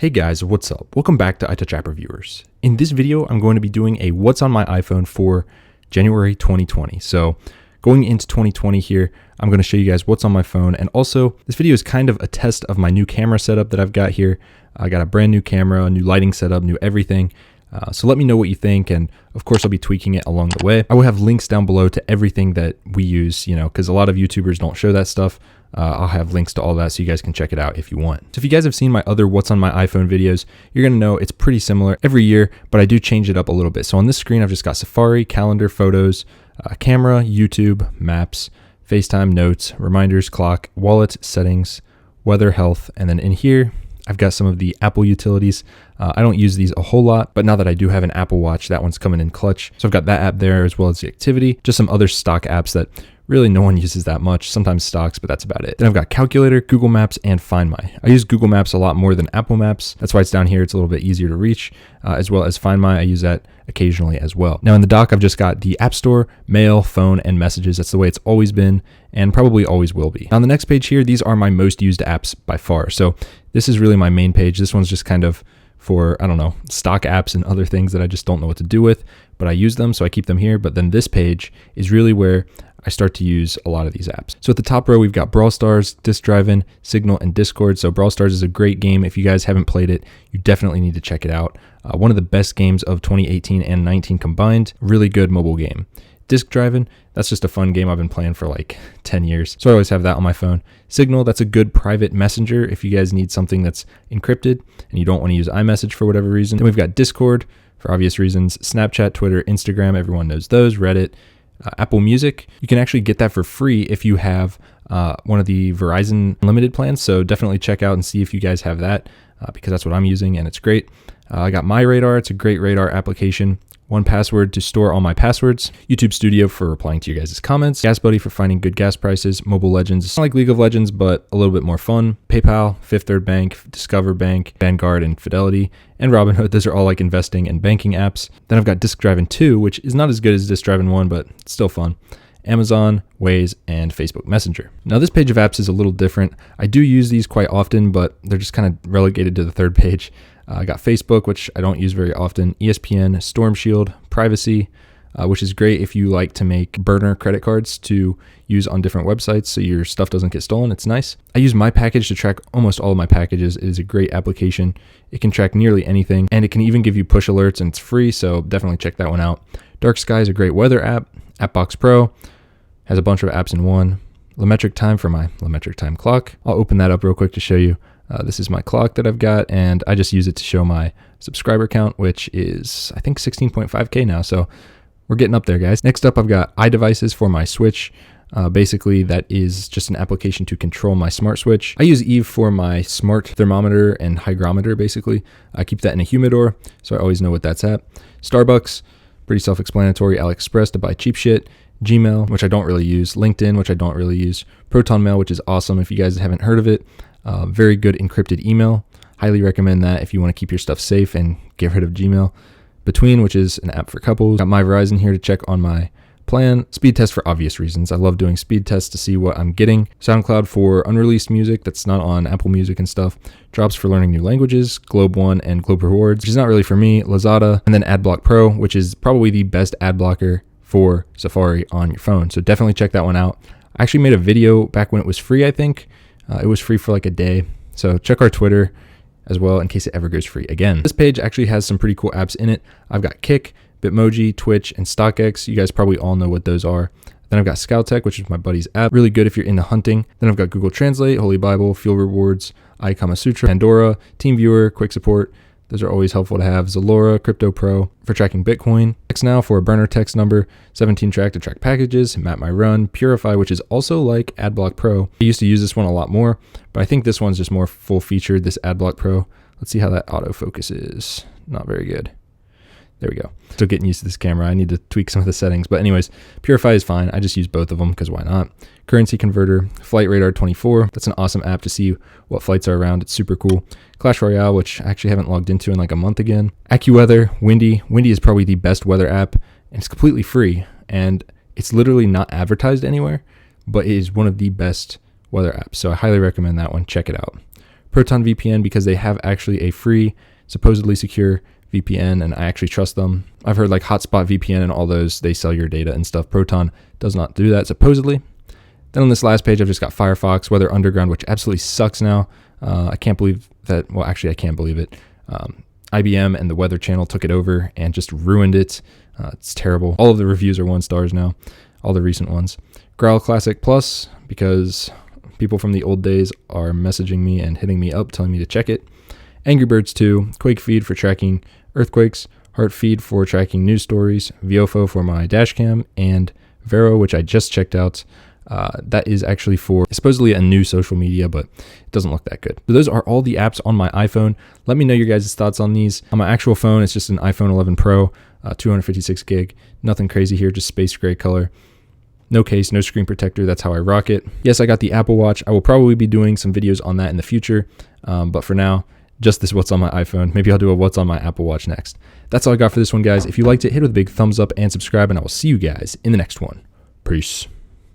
Hey guys, what's up? Welcome back to iTouch App Reviewers. In this video, I'm going to be doing a what's on my iPhone for January 2020. So going into 2020 here, I'm going to show you guys what's on my phone. And also, this video is kind of a test of my new camera setup that I've got here. I got a brand new camera, new lighting setup, new everything. So let me know what you think, and of course I'll be tweaking it along the way. I will have links down below to everything that we use, because a lot of YouTubers don't show that stuff. I'll have links to all that so you guys can check it out if you want. So if you guys have seen my other what's on my iPhone videos, you're gonna know it's pretty similar every year, but I do change it up a little bit. So on this screen, I've just got Safari, calendar, photos, camera, YouTube, maps, FaceTime, notes, reminders, clock, wallet, settings, weather, health, and then in here, I've got some of the Apple utilities. I don't use these a whole lot, but now that I do have an Apple Watch, that one's coming in clutch. So I've got that app there as well as the activity, just some other stock apps that really no one uses that much, sometimes stocks, but that's about it. Then I've got Calculator, Google Maps, and Find My. I use Google Maps a lot more than Apple Maps. That's why it's down here. It's a little bit easier to reach, as well as Find My. I use that occasionally as well. Now in the dock, I've just got the App Store, Mail, Phone, and Messages. That's the way it's always been and probably always will be. On the next page here, these are my most used apps by far. So this is really my main page. This one's just kind of for, stock apps and other things that I just don't know what to do with, but I use them, so I keep them here. But then this page is really where I start to use a lot of these apps. So at the top row, we've got Brawl Stars, Disk Drive-In, Signal, and Discord. So Brawl Stars is a great game. If you guys haven't played it, you definitely need to check it out. One of the best games of 2018 and 19 combined. Really good mobile game. Disk Drive-In, that's just a fun game I've been playing for like 10 years. So I always have that on my phone. Signal, that's a good private messenger if you guys need something that's encrypted and you don't want to use iMessage for whatever reason. Then we've got Discord for obvious reasons. Snapchat, Twitter, Instagram, everyone knows those. Reddit, Apple Music. You can actually get that for free if you have one of the Verizon Unlimited plans. So definitely check out and see if you guys have that because that's what I'm using and it's great. I got My Radar. It's a great radar application. 1Password to store all my passwords, YouTube Studio for replying to your guys' comments, Gas Buddy for finding good gas prices, Mobile Legends, it's not like League of Legends, but a little bit more fun, PayPal, Fifth Third Bank, Discover Bank, Vanguard, and Fidelity, and Robinhood. Those are all like investing and banking apps. Then I've got Disk Drive-In 2, which is not as good as Disk Drive-In 1, but it's still fun. Amazon, Waze, and Facebook Messenger. Now this page of apps is a little different. I do use these quite often, but they're just kind of relegated to the third page. I got Facebook, which I don't use very often, ESPN, Storm Shield, Privacy, which is great if you like to make burner credit cards to use on different websites so your stuff doesn't get stolen. It's nice. I use My Package to track almost all of my packages. It is a great application. It can track nearly anything, and it can even give you push alerts, and it's free, so definitely check that one out. Dark Sky is a great weather app. AppBox Pro has a bunch of apps in one. LaMetric Time for my LaMetric Time clock. I'll open that up real quick to show you. This is my clock that I've got, and I just use it to show my subscriber count, which is, I think, 16.5K now, so we're getting up there, guys. Next up, I've got iDevices for my Switch. Basically, that is just an application to control my smart switch. I use Eve for my smart thermometer and hygrometer, basically. I keep that in a humidor, so I always know what that's at. Starbucks, pretty self-explanatory. AliExpress to buy cheap shit. Gmail, which I don't really use. LinkedIn, which I don't really use. Proton Mail, which is awesome if you guys haven't heard of it. Very good encrypted email. Highly recommend that if you want to keep your stuff safe and get rid of Gmail. Between, which is an app for couples. Got My Verizon here to check on my plan. Speed test for obvious reasons. I love doing speed tests to see what I'm getting. SoundCloud for unreleased music that's not on Apple Music and stuff. Drops for learning new languages. Globe One and Globe Rewards, which is not really for me. Lazada, and then AdBlock Pro, which is probably the best ad blocker for Safari on your phone. So definitely check that one out. I actually made a video back when it was free, I think. It was free for like a day. So check our Twitter as well in case it ever goes free again. This page actually has some pretty cool apps in it. I've got Kik, Bitmoji, Twitch, and StockX. You guys probably all know what those are. Then I've got Scouttech, which is my buddy's app. Really good if you're into hunting. Then I've got Google Translate, Holy Bible, Fuel Rewards, iKamasutra, Pandora, TeamViewer, Quick Support. Those are always helpful to have. Zalora, Crypto Pro for tracking Bitcoin. TextNow for a burner text number. 17Track to track packages. Map My Run. Purify, which is also like AdBlock Pro. I used to use this one a lot more, but I think this one's just more full featured, this AdBlock Pro. Let's see how that autofocus is. Not very good. There we go. Still getting used to this camera. I need to tweak some of the settings. But anyways, Purify is fine. I just use both of them because why not? Currency Converter, Flight Radar 24. That's an awesome app to see what flights are around. It's super cool. Clash Royale, which I actually haven't logged into in like a month again. AccuWeather, Windy. Windy is probably the best weather app, and it's completely free. And it's literally not advertised anywhere, but it is one of the best weather apps. So I highly recommend that one. Check it out. Proton VPN because they have actually a free, supposedly secure VPN, and I actually trust them. I've heard like Hotspot VPN and all those, they sell your data and stuff. Proton does not do that, supposedly. Then on this last page, I've just got Firefox, Weather Underground, which absolutely sucks now. I can't believe that, well, actually, I can't believe it. IBM and the Weather Channel took it over and just ruined it. It's terrible. All of the reviews are 1 stars now, all the recent ones. Growl Classic Plus, because people from the old days are messaging me and hitting me up, telling me to check it. Angry Birds 2, Quake Feed for tracking earthquakes, Heart Feed for tracking news stories, Viofo for my dash cam, and Vero, which I just checked out. That is actually for supposedly a new social media, but it doesn't look that good. So those are all the apps on my iPhone. Let me know your guys' thoughts on these. On my actual phone, it's just an iPhone 11 Pro, 256 gig. Nothing crazy here, just space gray color. No case, no screen protector. That's how I rock it. Yes, I got the Apple Watch. I will probably be doing some videos on that in the future. But for now, just this what's on my iPhone. Maybe I'll do a what's on my Apple Watch next. That's all I got for this one, guys. If you liked it, hit it with a big thumbs up and subscribe, and I will see you guys in the next one. Peace.